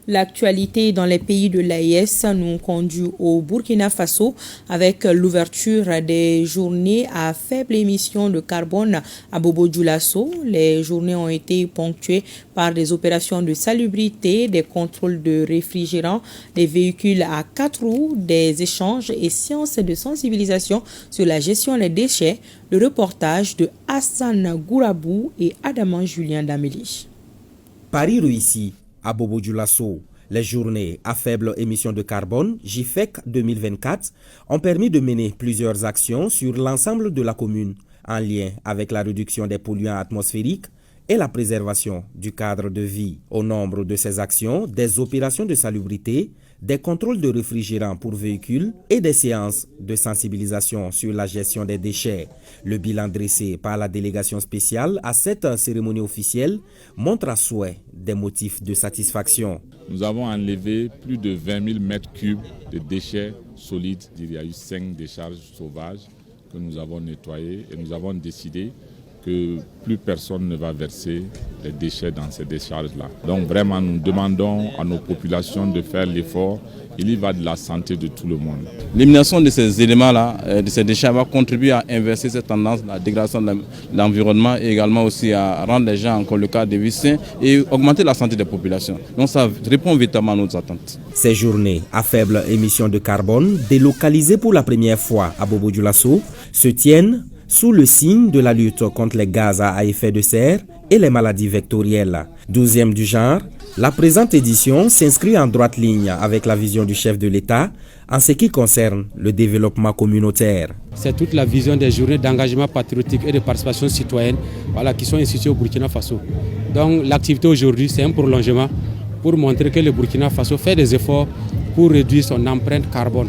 L'actualité dans les pays de l'AES nous conduit au Burkina Faso avec l'ouverture des journées à faible émission de carbone à Bobo-Dioulasso. Les journées ont été ponctuées par des opérations de salubrité, des contrôles de réfrigérants, des véhicules à 4 roues, des échanges et séances de sensibilisation sur la gestion des déchets. Le reportage de Hassan Gourabou et Adaman Julien Daméli. Paris réussit. À Bobo-Dioulasso, les journées à faible émission de carbone, JFEC 2024, ont permis de mener plusieurs actions sur l'ensemble de la commune, en lien avec la réduction des polluants atmosphériques et la préservation du cadre de vie. Au nombre de ces actions, des opérations de salubrité, des contrôles de réfrigérants pour véhicules et des séances de sensibilisation sur la gestion des déchets. Le bilan dressé par la délégation spéciale à cette cérémonie officielle montre à souhait des motifs de satisfaction. Nous avons enlevé plus de 20 000 mètres cubes de déchets solides. Il y a eu 5 décharges sauvages que nous avons nettoyées et nous avons décidé que plus personne ne va verser les déchets dans ces décharges-là. Donc vraiment, nous demandons à nos populations de faire l'effort. Il y va de la santé de tout le monde. L'élimination de ces éléments-là, de ces déchets, va contribuer à inverser cette tendance, la dégradation de l'environnement et également aussi à rendre les gens encore le cas de vie sain et augmenter la santé des populations. Donc ça répond véritablement à nos attentes. Ces journées à faible émission de carbone, délocalisées pour la première fois à Bobo-Dioulasso, se tiennent sous le signe de la lutte contre les gaz à effet de serre et les maladies vectorielles. 12e du genre, la présente édition s'inscrit en droite ligne avec la vision du chef de l'État en ce qui concerne le développement communautaire. C'est toute la vision des journées d'engagement patriotique et de participation citoyenne qui sont instituées au Burkina Faso. Donc l'activité aujourd'hui, c'est un prolongement pour montrer que le Burkina Faso fait des efforts pour réduire son empreinte carbone,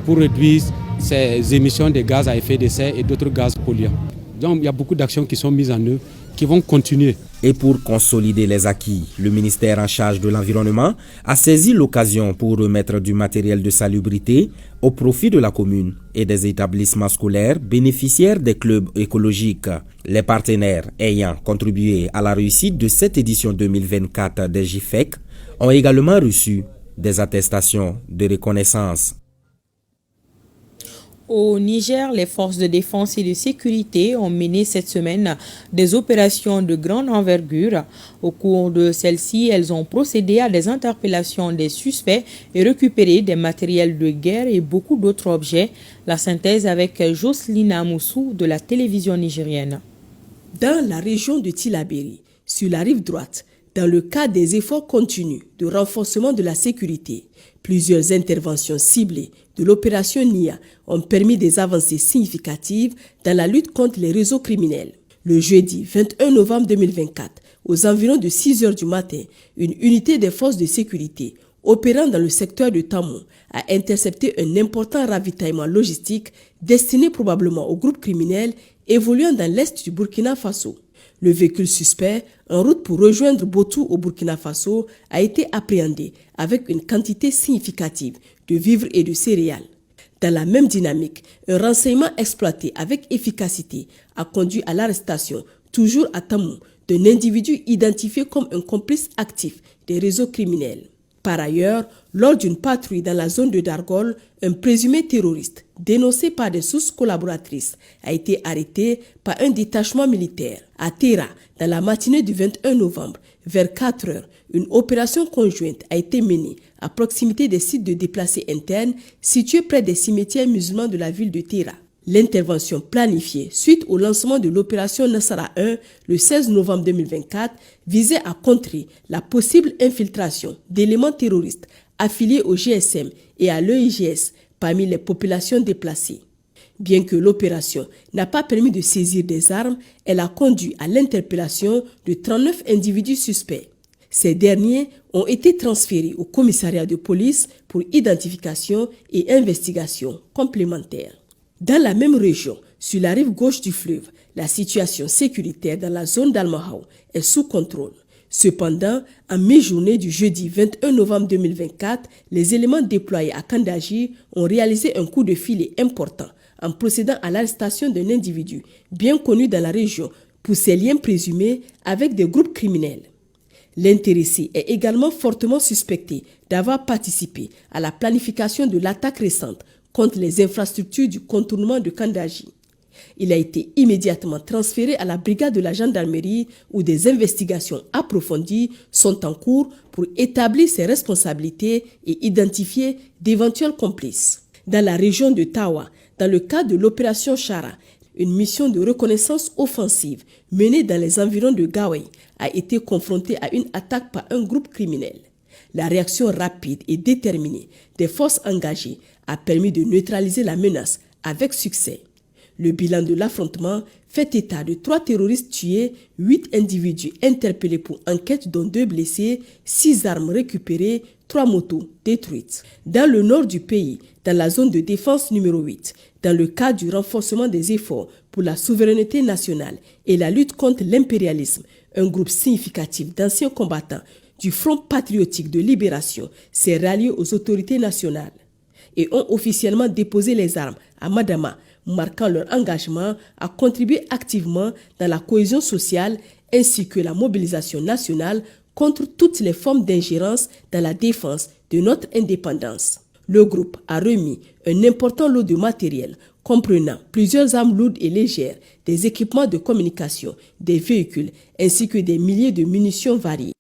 pour réduire ses émissions de gaz à effet de serre et d'autres gaz polluants. Donc il y a beaucoup d'actions qui sont mises en œuvre, qui vont continuer. Et pour consolider les acquis, le ministère en charge de l'environnement a saisi l'occasion pour remettre du matériel de salubrité au profit de la commune et des établissements scolaires bénéficiaires des clubs écologiques. Les partenaires ayant contribué à la réussite de cette édition 2024 des JFEC ont également reçu des attestations de reconnaissance. Au Niger, les forces de défense et de sécurité ont mené cette semaine des opérations de grande envergure. Au cours de celles-ci, elles ont procédé à des interpellations des suspects et récupéré des matériels de guerre et beaucoup d'autres objets. La synthèse avec Jocelyne Amoussou de la télévision nigérienne. Dans la région de Tillabéri, sur la rive droite, dans le cadre des efforts continus de renforcement de la sécurité, plusieurs interventions ciblées de l'opération NIA ont permis des avancées significatives dans la lutte contre les réseaux criminels. Le jeudi 21 novembre 2024, aux environs de 6 heures du matin, une unité des forces de sécurité opérant dans le secteur de Tamou a intercepté un important ravitaillement logistique destiné probablement au groupe criminel évoluant dans l'est du Burkina Faso. Le véhicule suspect, en route pour rejoindre Botou au Burkina Faso, a été appréhendé avec une quantité significative de vivres et de céréales. Dans la même dynamique, un renseignement exploité avec efficacité a conduit à l'arrestation, toujours à Tamou, d'un individu identifié comme un complice actif des réseaux criminels. Par ailleurs, lors d'une patrouille dans la zone de Dargol, un présumé terroriste, dénoncé par des sources collaboratrices, a été arrêté par un détachement militaire. À Tera, dans la matinée du 21 novembre, vers 4 heures, une opération conjointe a été menée à proximité des sites de déplacés internes situés près des cimetières musulmans de la ville de Tera. L'intervention planifiée suite au lancement de l'opération Nassara 1 le 16 novembre 2024 visait à contrer la possible infiltration d'éléments terroristes affiliés au GSM et à l'EIGS parmi les populations déplacées. Bien que l'opération n'a pas permis de saisir des armes, elle a conduit à l'interpellation de 39 individus suspects. Ces derniers ont été transférés au commissariat de police pour identification et investigation complémentaires. Dans la même région, sur la rive gauche du fleuve, la situation sécuritaire dans la zone d'Almahao est sous contrôle. Cependant, en mi-journée du jeudi 21 novembre 2024, les éléments déployés à Kandaji ont réalisé un coup de filet important en procédant à l'arrestation d'un individu bien connu dans la région pour ses liens présumés avec des groupes criminels. L'intéressé est également fortement suspecté d'avoir participé à la planification de l'attaque récente contre les infrastructures du contournement de Kandaji. Il a été immédiatement transféré à la brigade de la gendarmerie où des investigations approfondies sont en cours pour établir ses responsabilités et identifier d'éventuels complices. Dans la région de Tawa, dans le cadre de l'opération Chara, une mission de reconnaissance offensive menée dans les environs de Gawai a été confrontée à une attaque par un groupe criminel. La réaction rapide et déterminée des forces engagées a permis de neutraliser la menace avec succès. Le bilan de l'affrontement fait état de 3 terroristes tués, 8 individus interpellés pour enquête dont 2 blessés, 6 armes récupérées, 3 motos détruites. Dans le nord du pays, dans la zone de défense numéro 8, dans le cadre du renforcement des efforts pour la souveraineté nationale et la lutte contre l'impérialisme, un groupe significatif d'anciens combattants du Front patriotique de libération s'est rallié aux autorités nationales et ont officiellement déposé les armes à Madama, marquant leur engagement à contribuer activement dans la cohésion sociale ainsi que la mobilisation nationale contre toutes les formes d'ingérence dans la défense de notre indépendance. Le groupe a remis un important lot de matériel comprenant plusieurs armes lourdes et légères, des équipements de communication, des véhicules ainsi que des milliers de munitions variées.